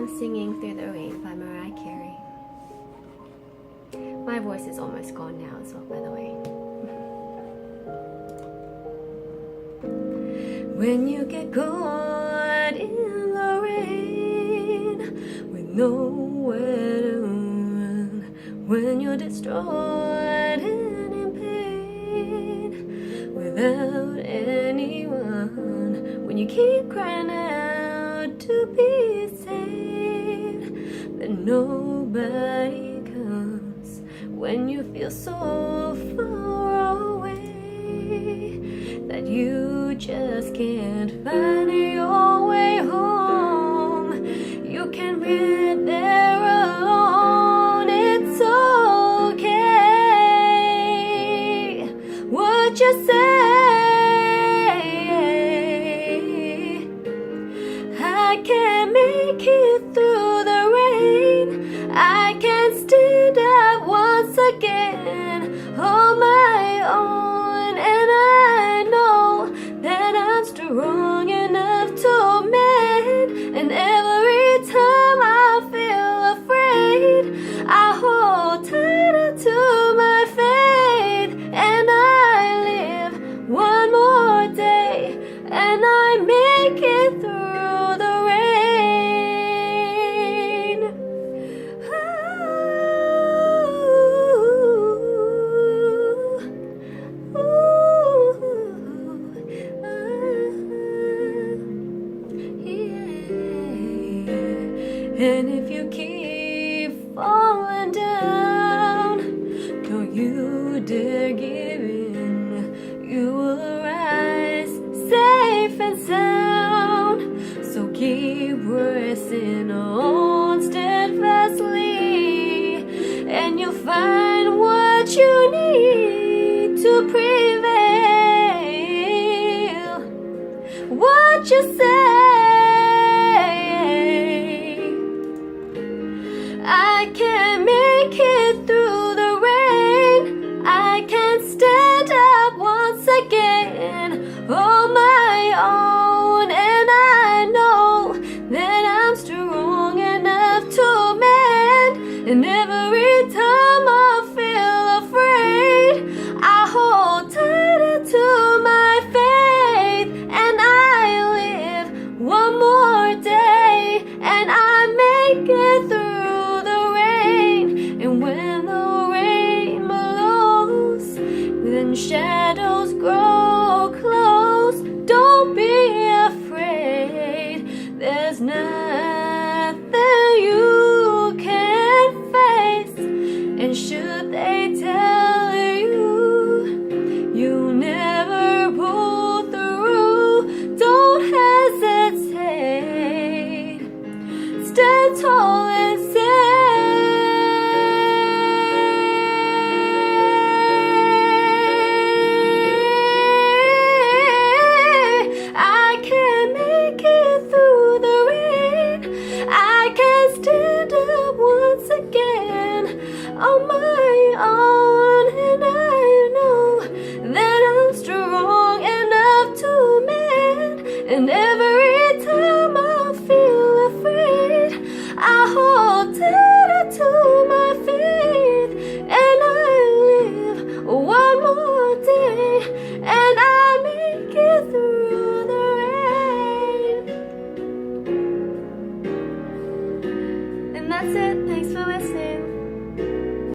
Singing Through the Rain by Mariah Carey. My voice is almost gone now as well, by the way. When you get caught in the rain with nowhere to run, when you're destroyed and in pain without anyone, when you keep crying out to be saved, but nobody comes, when you feel so far away that you just can't find your way home, you can be there alone. It's okay what you say. I can make it through the rain. I can stand up once again on my own, and I know that I'm strong enough to mend. And every time I feel afraid, I hold tighter to my faith, and I live one more day, and I make it through the rain. And if you keep falling down, don't you dare give in. You will rise safe and sound. So keep pressing on steadfastly, and you'll find what you need to prevail. What you say. I can make it through the rain. I can stand up once again on my own, and I know that I'm strong enough to mend. And every time I feel afraid, I hold tighter to my faith, and I live one more day, and I make it through. And when the rain blows, then shadows grow close, don't be afraid. There's nothing you can't face. And should they tell you you never pull through, don't hesitate. Stand tall and say, on my own, and I know that I'm strong enough to mend. And every time I feel afraid, I hold tighter to my faith, and I live one more day, and I make it through the rain. And that's it. Thanks for listening.